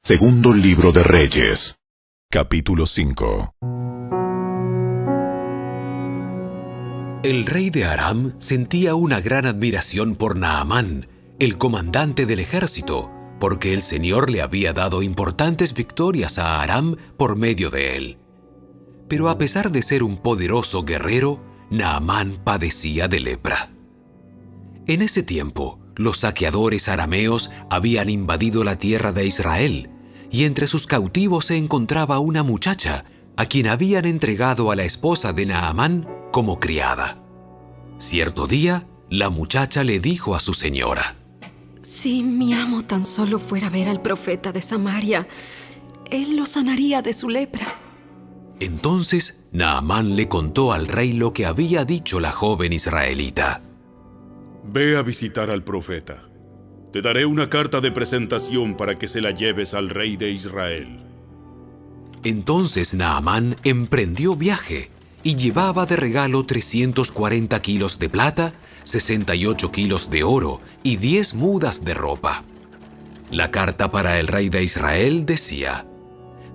Segundo libro de Reyes. Capítulo 5. El rey de Aram sentía una gran admiración por Naamán, el comandante del ejército, porque el Señor le había dado importantes victorias a Aram por medio de él. Pero a pesar de ser un poderoso guerrero, Naamán padecía de lepra. En ese tiempo, los saqueadores arameos habían invadido la tierra de Israel, y entre sus cautivos se encontraba una muchacha, a quien habían entregado a la esposa de Naamán como criada. Cierto día, la muchacha le dijo a su señora: Si mi amo tan solo fuera a ver al profeta de Samaria, él lo sanaría de su lepra. Entonces Naamán le contó al rey lo que había dicho la joven israelita. Ve a visitar al profeta. Te daré una carta de presentación para que se la lleves al rey de Israel. Entonces Naamán emprendió viaje y llevaba de regalo 340 kilos de plata, 68 kilos de oro y 10 mudas de ropa. La carta para el rey de Israel decía: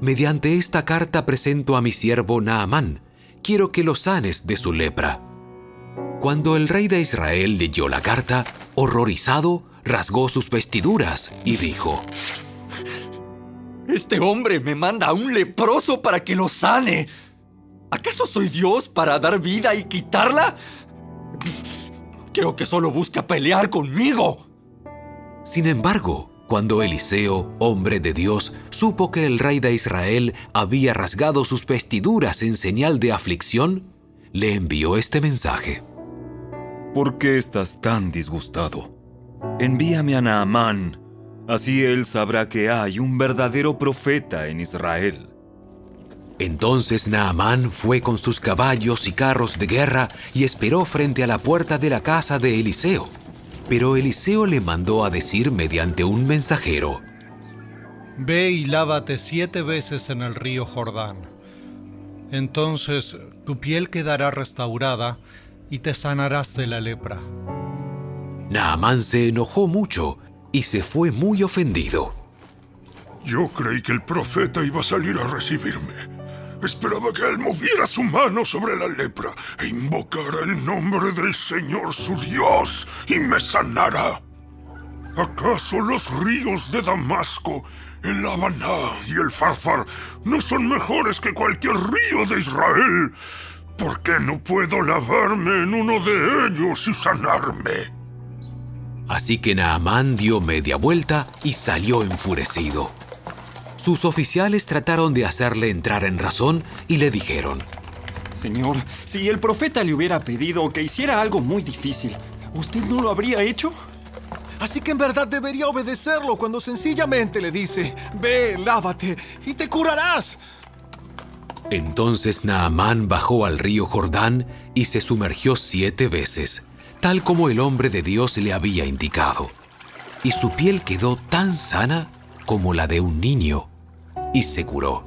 mediante esta carta presento a mi siervo Naamán, quiero que lo sanes de su lepra. Cuando el rey de Israel leyó la carta, horrorizado, rasgó sus vestiduras y dijo: Este hombre me manda a un leproso para que lo sane. ¿Acaso soy Dios para dar vida y quitarla? Creo que solo busca pelear conmigo. Sin embargo, cuando Eliseo, hombre de Dios, supo que el rey de Israel había rasgado sus vestiduras en señal de aflicción, le envió este mensaje: ¿Por qué estás tan disgustado? Envíame a Naamán, así él sabrá que hay un verdadero profeta en Israel. Entonces Naamán fue con sus caballos y carros de guerra y esperó frente a la puerta de la casa de Eliseo. Pero Eliseo le mandó a decir mediante un mensajero: Ve y lávate 7 veces en el río Jordán. Entonces tu piel quedará restaurada y te sanarás de la lepra. Naamán se enojó mucho y se fue muy ofendido. Yo creí que el profeta iba a salir a recibirme. Esperaba que él moviera su mano sobre la lepra e invocara el nombre del Señor su Dios y me sanara. ¿Acaso los ríos de Damasco, el Habaná y el Farfar no son mejores que cualquier río de Israel? ¿Por qué no puedo lavarme en uno de ellos y sanarme? Así que Naamán dio media vuelta y salió enfurecido. Sus oficiales trataron de hacerle entrar en razón y le dijeron: Señor, si el profeta le hubiera pedido que hiciera algo muy difícil, ¿usted no lo habría hecho? Así que en verdad debería obedecerlo cuando sencillamente le dice: ve, lávate y te curarás. Entonces Naamán bajó al río Jordán y se sumergió 7 veces, tal como el hombre de Dios le había indicado. Y su piel quedó tan sana como la de un niño, y se curó.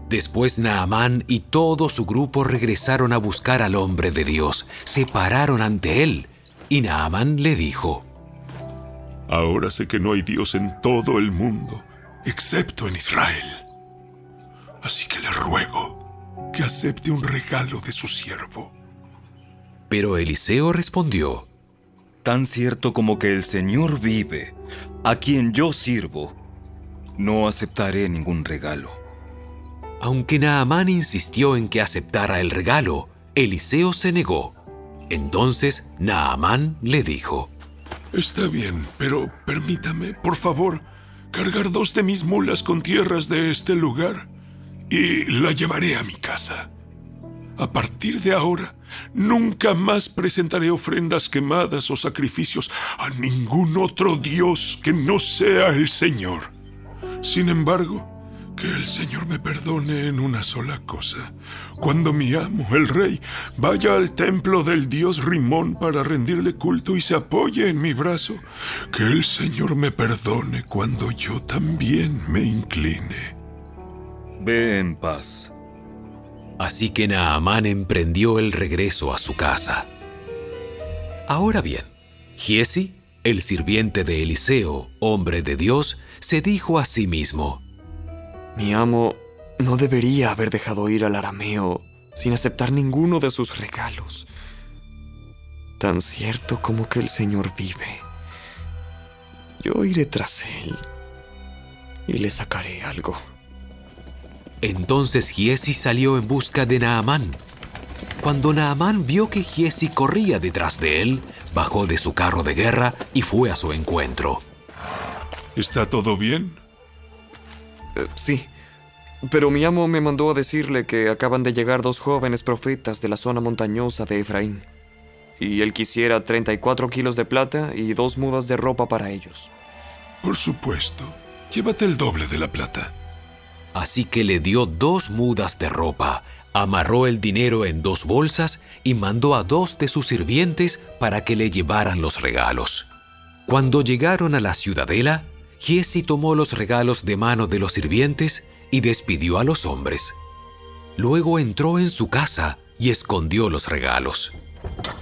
Después Naamán y todo su grupo regresaron a buscar al hombre de Dios. Se pararon ante él, y Naamán le dijo: Ahora sé que no hay Dios en todo el mundo, excepto en Israel. Así que le ruego que acepte un regalo de su siervo. Pero Eliseo respondió: Tan cierto como que el Señor vive, a quien yo sirvo, no aceptaré ningún regalo. Aunque Naamán insistió en que aceptara el regalo, Eliseo se negó. Entonces Naamán le dijo: Está bien, pero permítame, por favor, cargar 2 de mis mulas con tierras de este lugar y la llevaré a mi casa. A partir de ahora, nunca más presentaré ofrendas quemadas o sacrificios a ningún otro Dios que no sea el Señor. Sin embargo, que el Señor me perdone en una sola cosa. Cuando mi amo, el rey, vaya al templo del dios Rimón para rendirle culto y se apoye en mi brazo, que el Señor me perdone cuando yo también me incline. Ve en paz. Así que Naamán emprendió el regreso a su casa. Ahora bien, Giezi, El sirviente de Eliseo, hombre de Dios, se dijo a sí mismo: Mi amo no debería haber dejado ir al arameo sin aceptar ninguno de sus regalos. Tan cierto como que el Señor vive, yo iré tras él y le sacaré algo. Entonces Giezi salió en busca de Naamán. Cuando Naamán vio que Giezi corría detrás de él, bajó de su carro de guerra y fue a su encuentro. ¿Está todo bien? Sí, pero mi amo me mandó a decirle que acaban de llegar 2 jóvenes profetas de la zona montañosa de Efraín, y él quisiera 34 kilos de plata y 2 mudas de ropa para ellos. Por supuesto. Llévate el doble de la plata. Así que le dio 2 mudas de ropa, amarró el dinero en 2 bolsas y mandó a 2 de sus sirvientes para que le llevaran los regalos. Cuando llegaron a la ciudadela, Giezi tomó los regalos de mano de los sirvientes y despidió a los hombres. Luego entró en su casa y escondió los regalos.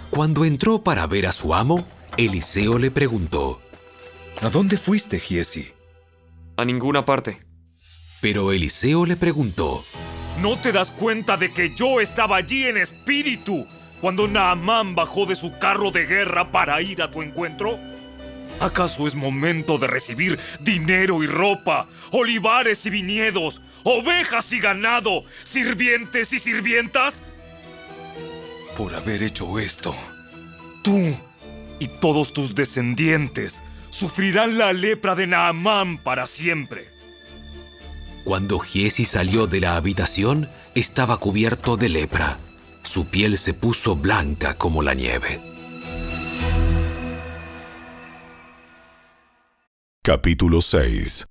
Cuando entró para ver a su amo, Eliseo le preguntó: ¿A dónde fuiste, Giezi? A ninguna parte. Pero Eliseo le preguntó: ¿No te das cuenta de que yo estaba allí en espíritu cuando Naamán bajó de su carro de guerra para ir a tu encuentro? ¿Acaso es momento de recibir dinero y ropa, olivares y viñedos, ovejas y ganado, sirvientes y sirvientas? Por haber hecho esto, tú y todos tus descendientes sufrirán la lepra de Naamán para siempre. Cuando Giezi salió de la habitación, estaba cubierto de lepra. Su piel se puso blanca como la nieve. Capítulo 6.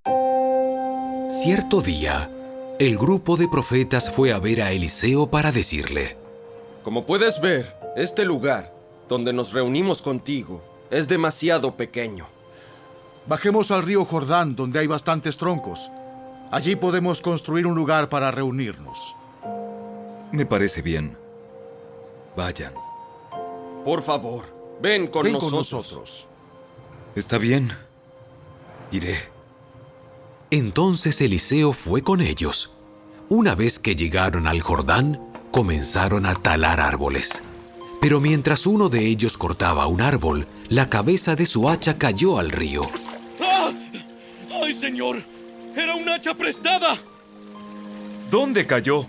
Cierto día, el grupo de profetas fue a ver a Eliseo para decirle: Como puedes ver, este lugar, donde nos reunimos contigo, es demasiado pequeño. Bajemos al río Jordán, donde hay bastantes troncos. Allí podemos construir un lugar para reunirnos. Me parece bien. Vayan. Por favor, ven con nosotros. Está bien. Iré. Entonces Eliseo fue con ellos. Una vez que llegaron al Jordán, comenzaron a talar árboles. Pero mientras uno de ellos cortaba un árbol, la cabeza de su hacha cayó al río. ¡Ah! ¡Ay, señor! ¡Era un hacha prestada! ¿Dónde cayó?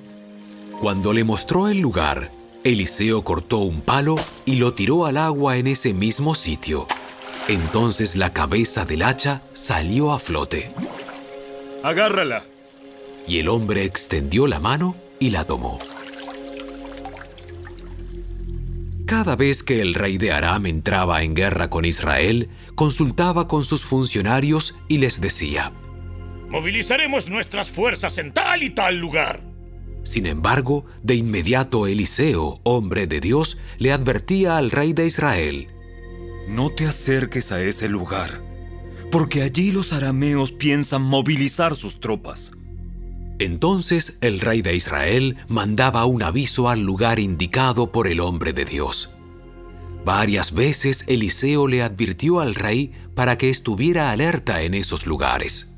Cuando le mostró el lugar, Eliseo cortó un palo y lo tiró al agua en ese mismo sitio. Entonces la cabeza del hacha salió a flote. ¡Agárrala! Y el hombre extendió la mano y la tomó. Cada vez que el rey de Aram entraba en guerra con Israel, consultaba con sus funcionarios y les decía: movilizaremos nuestras fuerzas en tal y tal lugar. Sin embargo, de inmediato Eliseo, hombre de Dios, le advertía al rey de Israel: no te acerques a ese lugar, porque allí los arameos piensan movilizar sus tropas. Entonces el rey de Israel mandaba un aviso al lugar indicado por el hombre de Dios. Varias veces Eliseo le advirtió al rey para que estuviera alerta en esos lugares.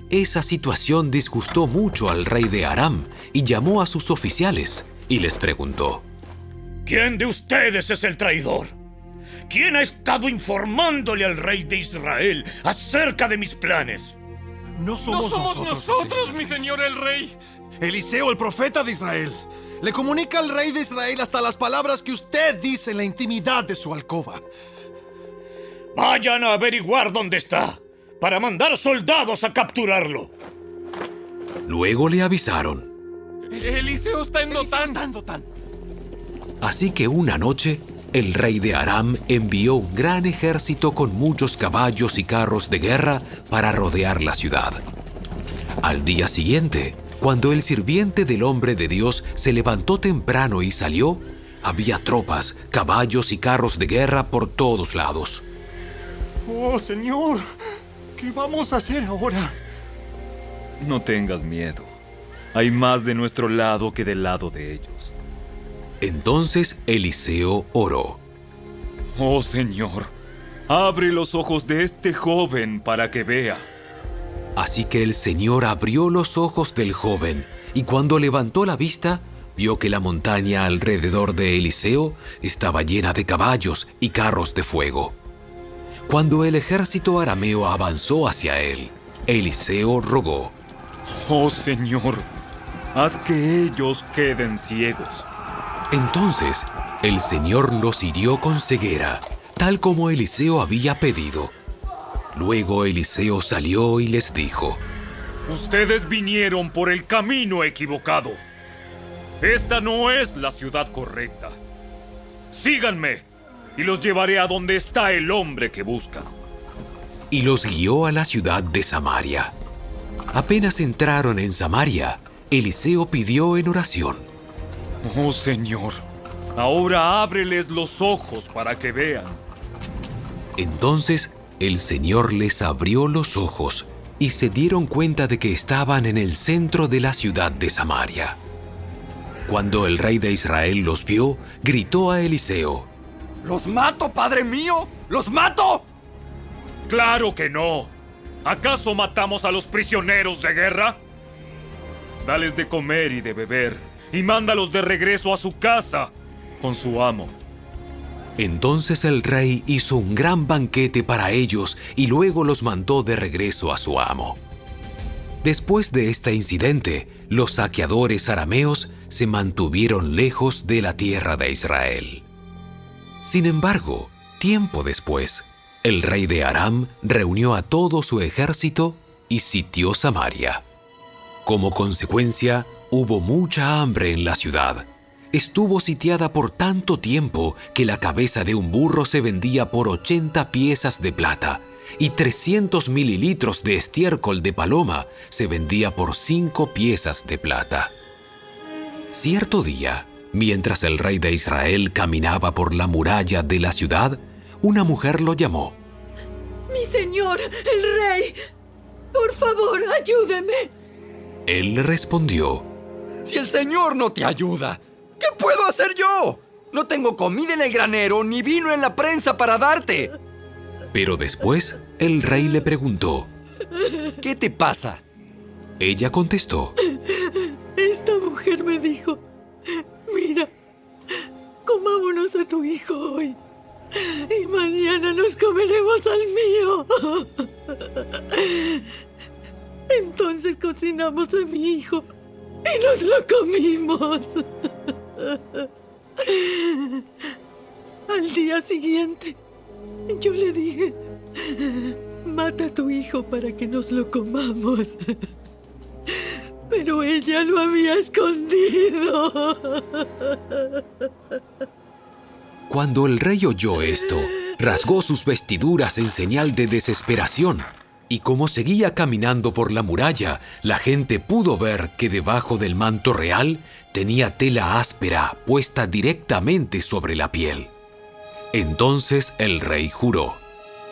Esa situación disgustó mucho al rey de Aram y llamó a sus oficiales y les preguntó: ¿quién de ustedes es el traidor? ¿Quién ha estado informándole al rey de Israel acerca de mis planes? No somos nosotros, mi señor el rey. Eliseo, el profeta de Israel, le comunica al rey de Israel hasta las palabras que usted dice en la intimidad de su alcoba. Vayan a averiguar dónde está, para mandar soldados a capturarlo. Luego le avisaron: Eliseo está en Dotán. Así que una noche, el rey de Aram envió un gran ejército con muchos caballos y carros de guerra para rodear la ciudad. Al día siguiente, cuando el sirviente del hombre de Dios se levantó temprano y salió, había tropas, caballos y carros de guerra por todos lados. ¡Oh, Señor! ¿Qué vamos a hacer ahora? No tengas miedo. Hay más de nuestro lado que del lado de ellos. Entonces Eliseo oró: oh Señor, Abre los ojos de este joven para que vea. Así que el Señor abrió los ojos del joven, y cuando levantó la vista, vio que la montaña alrededor de Eliseo estaba llena de caballos y carros de fuego. Cuando el ejército arameo avanzó hacia él, Eliseo rogó: «Oh Señor, haz que ellos queden ciegos». Entonces el Señor los hirió con ceguera, tal como Eliseo había pedido. Luego Eliseo salió y les dijo: «Ustedes vinieron por el camino equivocado. Esta no es la ciudad correcta. Síganme y los llevaré a donde está el hombre que buscan». Y los guió a la ciudad de Samaria. Apenas entraron en Samaria, Eliseo pidió en oración: «Oh Señor, ahora ábreles los ojos para que vean». Entonces el Señor les abrió los ojos y se dieron cuenta de que estaban en el centro de la ciudad de Samaria. Cuando el rey de Israel los vio, gritó a Eliseo: ¡Los mato, padre mío! ¡Los mato! ¡Claro que no! ¿Acaso matamos a los prisioneros de guerra? Dales de comer y de beber, y mándalos de regreso a su casa con su amo. Entonces el rey hizo un gran banquete para ellos y luego los mandó de regreso a su amo. Después de este incidente, los saqueadores arameos se mantuvieron lejos de la tierra de Israel. Sin embargo, tiempo después, el rey de Aram reunió a todo su ejército y sitió Samaria. Como consecuencia, hubo mucha hambre en la ciudad. Estuvo sitiada por tanto tiempo que la cabeza de un burro se vendía por 80 piezas de plata y 300 mililitros de estiércol de paloma se vendía por 5 piezas de plata. Cierto día, mientras el rey de Israel caminaba por la muralla de la ciudad, una mujer lo llamó. ¡Mi señor, el rey! ¡Por favor, ayúdeme! Él le respondió: Si el Señor no te ayuda, ¿qué puedo hacer yo? No tengo comida en el granero ni vino en la prensa para darte. Pero después, el rey le preguntó: ¿Qué te pasa? Ella contestó: Esta mujer me dijo: Mira, comámonos a tu hijo hoy y mañana nos comeremos al mío. Entonces cocinamos a mi hijo y nos lo comimos. Al día siguiente, yo le dije: mata a tu hijo para que nos lo comamos. Pero ella lo había escondido. Cuando el rey oyó esto, rasgó sus vestiduras en señal de desesperación. Y como seguía caminando por la muralla, la gente pudo ver que debajo del manto real tenía tela áspera puesta directamente sobre la piel. Entonces el rey juró: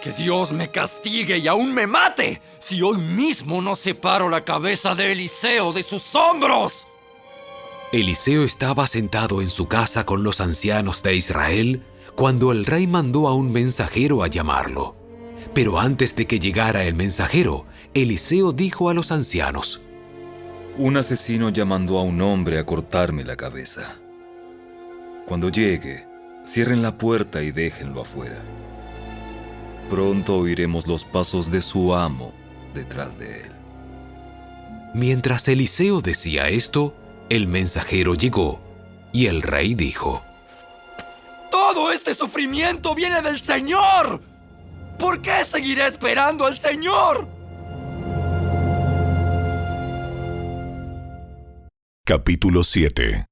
Que Dios me castigue y aún me mate, si hoy mismo no separo la cabeza de Eliseo de sus hombros. Eliseo estaba sentado en su casa con los ancianos de Israel cuando el rey mandó a un mensajero a llamarlo. Pero antes de que llegara el mensajero, Eliseo dijo a los ancianos: Un asesino ya mandó a un hombre a cortarme la cabeza. Cuando llegue, cierren la puerta y déjenlo afuera. Pronto oiremos los pasos de su amo detrás de él. Mientras Eliseo decía esto, el mensajero llegó y el rey dijo: Todo este sufrimiento viene del Señor. ¿Por qué seguiré esperando al Señor? Capítulo 7.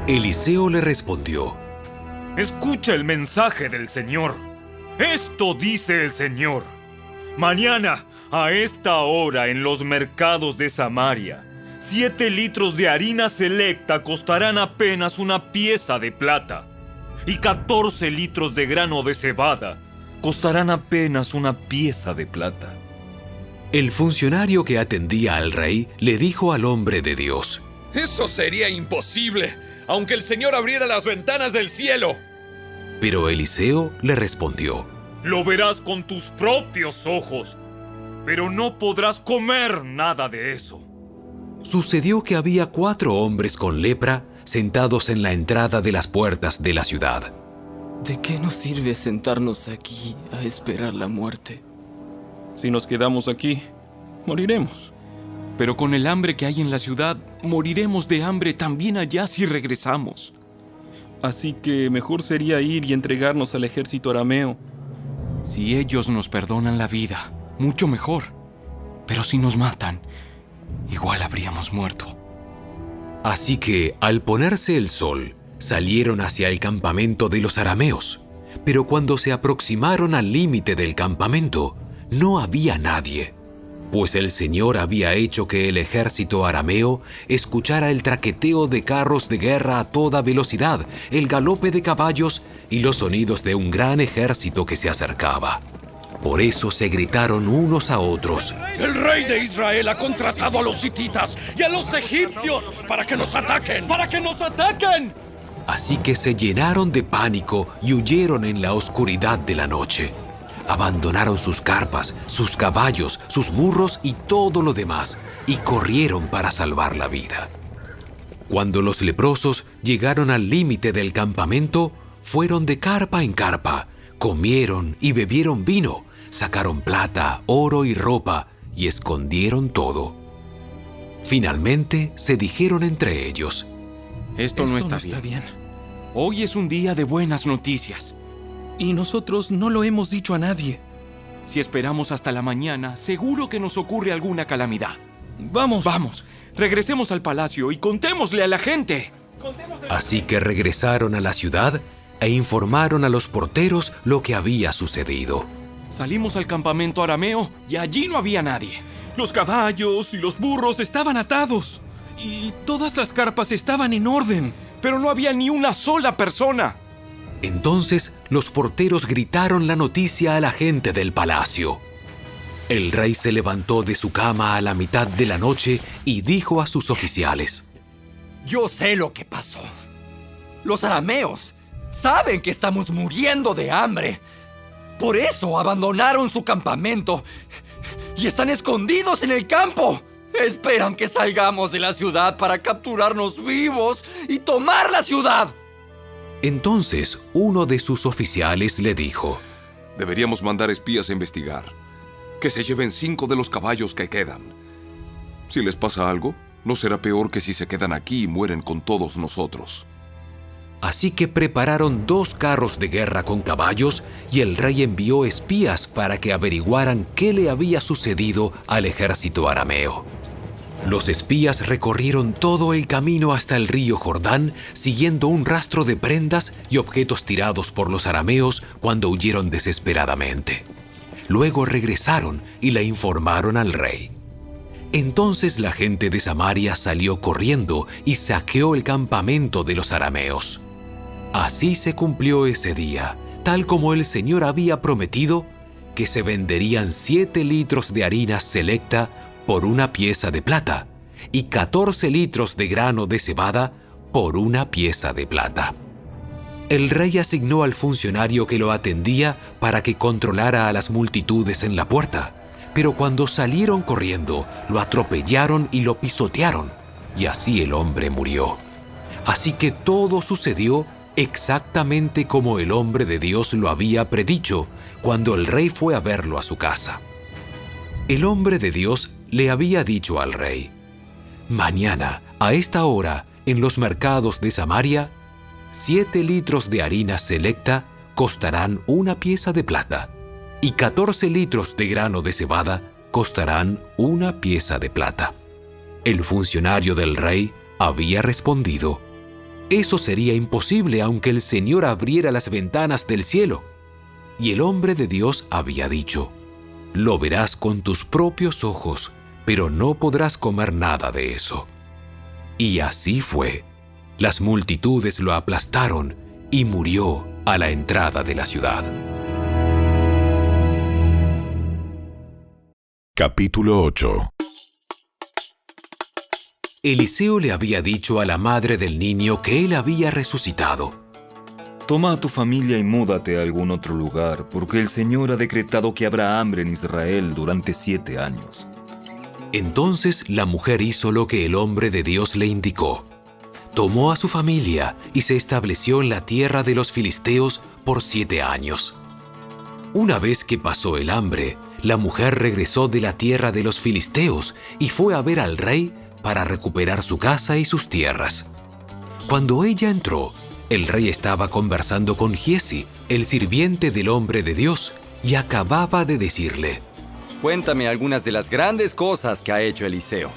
Eliseo le respondió: Escucha el mensaje del Señor. Esto dice el Señor: Mañana, a esta hora, en los mercados de Samaria, 7 litros de harina selecta costarán apenas una pieza de plata, y 14 litros de grano de cebada costarán apenas una pieza de plata. El funcionario que atendía al rey le dijo al hombre de Dios: Eso sería imposible, aunque el Señor abriera las ventanas del cielo. Pero Eliseo le respondió: Lo verás con tus propios ojos, pero no podrás comer nada de eso. Sucedió que había 4 hombres con lepra sentados en la entrada de las puertas de la ciudad. ¿De qué nos sirve sentarnos aquí a esperar la muerte? Si nos quedamos aquí, moriremos. Pero con el hambre que hay en la ciudad, moriremos de hambre también allá si regresamos. Así que mejor sería ir y entregarnos al ejército arameo. Si ellos nos perdonan la vida, mucho mejor. Pero si nos matan, igual habríamos muerto. Así que, al ponerse el sol, salieron hacia el campamento de los arameos. Pero cuando se aproximaron al límite del campamento, no había nadie, pues el Señor había hecho que el ejército arameo escuchara el traqueteo de carros de guerra a toda velocidad, el galope de caballos y los sonidos de un gran ejército que se acercaba. Por eso se gritaron unos a otros: El rey de Israel ha contratado a los hititas y a los egipcios para que nos ataquen. ¡Para que nos ataquen! Así que se llenaron de pánico y huyeron en la oscuridad de la noche. Abandonaron sus carpas, sus caballos, sus burros y todo lo demás, y corrieron para salvar la vida. Cuando los leprosos llegaron al límite del campamento, fueron de carpa en carpa, comieron y bebieron vino, sacaron plata, oro y ropa, y escondieron todo. Finalmente se dijeron entre ellos: Esto no está bien. Hoy es un día de buenas noticias. Y nosotros no lo hemos dicho a nadie. Si esperamos hasta la mañana, seguro que nos ocurre alguna calamidad. Vamos, regresemos al palacio y contémosle a la gente. Así que regresaron a la ciudad e informaron a los porteros lo que había sucedido. Salimos al campamento arameo y allí no había nadie. Los caballos y los burros estaban atados. Y todas las carpas estaban en orden, pero no había ni una sola persona. Entonces los porteros gritaron la noticia a la gente del palacio. El rey se levantó de su cama a la mitad de la noche y dijo a sus oficiales: Yo sé lo que pasó. Los arameos saben que estamos muriendo de hambre. Por eso abandonaron su campamento y están escondidos en el campo. Esperan que salgamos de la ciudad para capturarnos vivos y tomar la ciudad. Entonces uno de sus oficiales le dijo: Deberíamos mandar espías a investigar. Que se lleven 5 de los caballos que quedan. Si les pasa algo, no será peor que si se quedan aquí y mueren con todos nosotros. Así que prepararon 2 carros de guerra con caballos y el rey envió espías para que averiguaran qué le había sucedido al ejército arameo. Los espías recorrieron todo el camino hasta el río Jordán, siguiendo un rastro de prendas y objetos tirados por los arameos cuando huyeron desesperadamente. Luego regresaron y le informaron al rey. Entonces la gente de Samaria salió corriendo y saqueó el campamento de los arameos. Así se cumplió ese día, tal como el Señor había prometido, que se venderían 7 litros de harina selecta por una pieza de plata y 14 litros de grano de cebada por una pieza de plata. El rey asignó al funcionario que lo atendía para que controlara a las multitudes en la puerta, pero cuando salieron corriendo, lo atropellaron y lo pisotearon, y así el hombre murió. Así que todo sucedió exactamente como el hombre de Dios lo había predicho cuando el rey fue a verlo a su casa. El hombre de Dios le había dicho al rey: Mañana, a esta hora, en los mercados de Samaria, 7 litros de harina selecta costarán una pieza de plata, y 14 litros de grano de cebada costarán una pieza de plata. El funcionario del rey había respondido: Eso sería imposible aunque el Señor abriera las ventanas del cielo. Y el hombre de Dios había dicho: Lo verás con tus propios ojos, pero no podrás comer nada de eso. Y así fue. Las multitudes lo aplastaron y murió a la entrada de la ciudad. Capítulo 8. Eliseo le había dicho a la madre del niño que él había resucitado: Toma a tu familia y múdate a algún otro lugar, porque el Señor ha decretado que habrá hambre en Israel durante 7 años. Entonces la mujer hizo lo que el hombre de Dios le indicó. Tomó a su familia y se estableció en la tierra de los filisteos por 7 años. Una vez que pasó el hambre, la mujer regresó de la tierra de los filisteos y fue a ver al rey para recuperar su casa y sus tierras. Cuando ella entró, el rey estaba conversando con Giesi, el sirviente del hombre de Dios, y acababa de decirle: Cuéntame algunas de las grandes cosas que ha hecho Eliseo.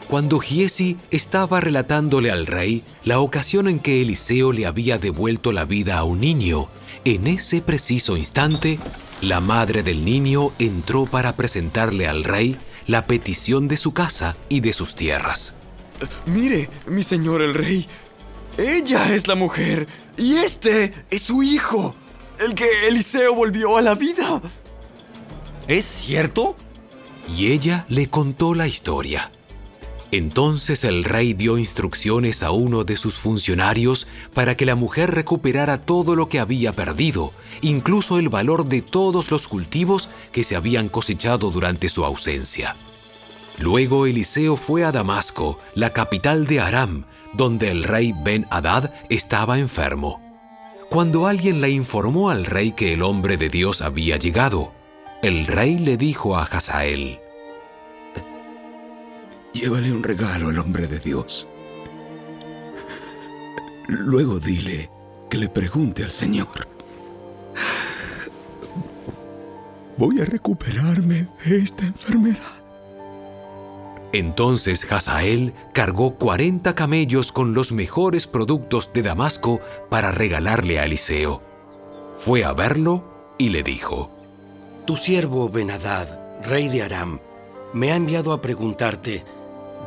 Cuando Giesi estaba relatándole al rey la ocasión en que Eliseo le había devuelto la vida a un niño, en ese preciso instante, la madre del niño entró para presentarle al rey la petición de su casa y de sus tierras. Mire, mi señor el rey, ella es la mujer y este es su hijo, el que Eliseo volvió a la vida. ¿Es cierto? Y ella le contó la historia. Entonces el rey dio instrucciones a uno de sus funcionarios para que la mujer recuperara todo lo que había perdido, incluso el valor de todos los cultivos que se habían cosechado durante su ausencia. Luego Eliseo fue a Damasco, la capital de Aram, donde el rey Ben-Hadad estaba enfermo. Cuando alguien le informó al rey que el hombre de Dios había llegado, el rey le dijo a Hazael: Llévale un regalo al hombre de Dios. Luego dile que le pregunte al Señor. Voy a recuperarme de esta enfermedad. Entonces Hazael cargó 40 camellos con los mejores productos de Damasco para regalarle a Eliseo. Fue a verlo y le dijo: Tu siervo Ben-Hadad, rey de Aram, me ha enviado a preguntarte: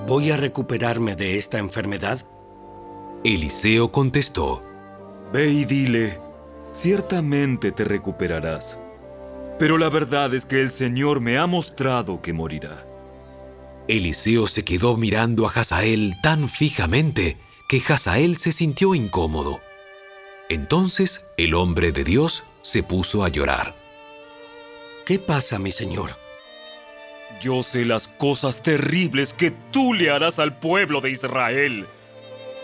¿voy a recuperarme de esta enfermedad? Eliseo contestó: Ve y dile, ciertamente te recuperarás. Pero la verdad es que el Señor me ha mostrado que morirá. Eliseo se quedó mirando a Hazael tan fijamente que Hazael se sintió incómodo. Entonces el hombre de Dios se puso a llorar. ¿Qué pasa, mi señor? Yo sé las cosas terribles que tú le harás al pueblo de Israel.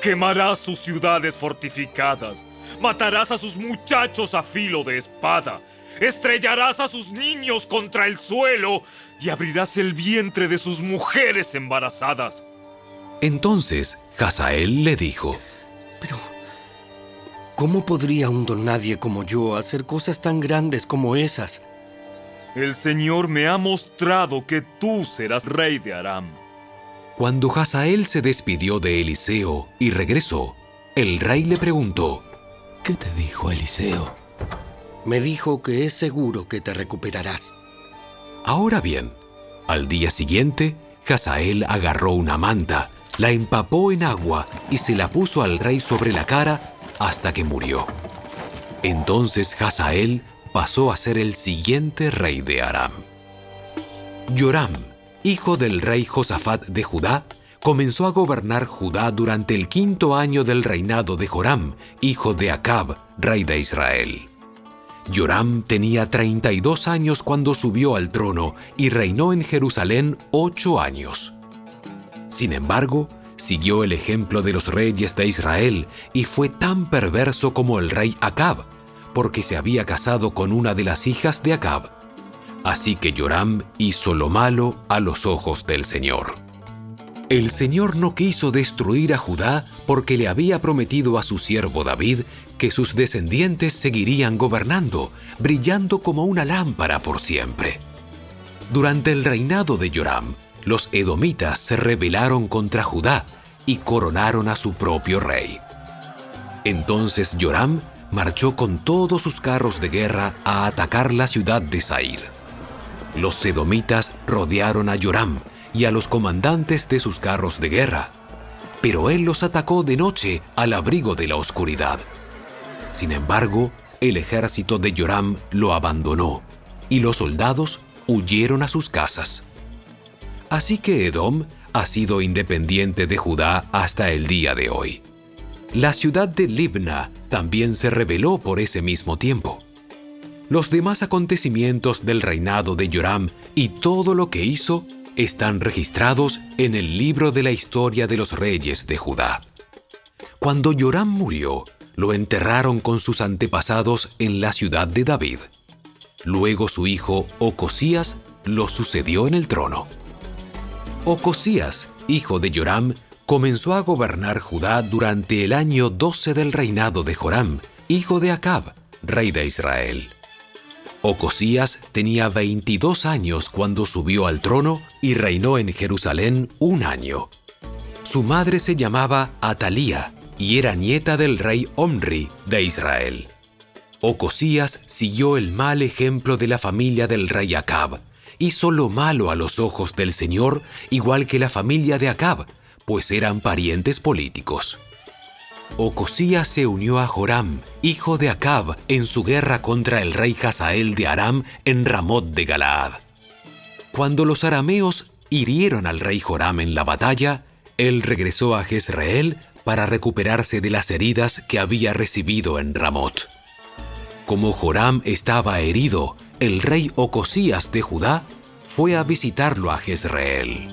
Quemarás sus ciudades fortificadas, matarás a sus muchachos a filo de espada, estrellarás a sus niños contra el suelo y abrirás el vientre de sus mujeres embarazadas. Entonces Hazael le dijo: Pero, ¿cómo podría un don nadie como yo hacer cosas tan grandes como esas? El Señor me ha mostrado que tú serás rey de Aram. Cuando Hazael se despidió de Eliseo y regresó, el rey le preguntó: ¿Qué te dijo Eliseo? Me dijo que es seguro que te recuperarás. Ahora bien, al día siguiente, Hazael agarró una manta, la empapó en agua y se la puso al rey sobre la cara hasta que murió. Entonces Hazael pasó a ser el siguiente rey de Aram. Yoram, hijo del rey Josafat de Judá, comenzó a gobernar Judá durante el 5º año del reinado de Joram, hijo de Acab, rey de Israel. Yoram tenía 32 años cuando subió al trono y reinó en Jerusalén 8 años. Sin embargo, siguió el ejemplo de los reyes de Israel y fue tan perverso como el rey Acab, porque se había casado con una de las hijas de Acab. Así que Yoram hizo lo malo a los ojos del Señor. El Señor no quiso destruir a Judá porque le había prometido a su siervo David que sus descendientes seguirían gobernando, brillando como una lámpara por siempre. Durante el reinado de Yoram, los edomitas se rebelaron contra Judá y coronaron a su propio rey. Entonces Yoram marchó con todos sus carros de guerra a atacar la ciudad de Zair. Los edomitas rodearon a Yoram y a los comandantes de sus carros de guerra, pero él los atacó de noche al abrigo de la oscuridad. Sin embargo, el ejército de Yoram lo abandonó y los soldados huyeron a sus casas. Así que Edom ha sido independiente de Judá hasta el día de hoy. La ciudad de Libna también se rebeló por ese mismo tiempo. Los demás acontecimientos del reinado de Joram y todo lo que hizo están registrados en el libro de la historia de los reyes de Judá. Cuando Joram murió, lo enterraron con sus antepasados en la ciudad de David. Luego su hijo Ocosías lo sucedió en el trono. Ocosías, hijo de Joram, comenzó a gobernar Judá durante el año 12 del reinado de Joram, hijo de Acab, rey de Israel. Ocosías tenía 22 años cuando subió al trono y reinó en Jerusalén 1 año. Su madre se llamaba Atalía y era nieta del rey Omri de Israel. Ocosías siguió el mal ejemplo de la familia del rey Acab. Hizo lo malo a los ojos del Señor, igual que la familia de Acab, pues eran parientes políticos. Ocosías se unió a Joram, hijo de Acab, en su guerra contra el rey Hazael de Aram en Ramot de Galaad. Cuando los arameos hirieron al rey Joram en la batalla, él regresó a Jezreel para recuperarse de las heridas que había recibido en Ramot. Como Joram estaba herido, el rey Ocosías de Judá fue a visitarlo a Jezreel.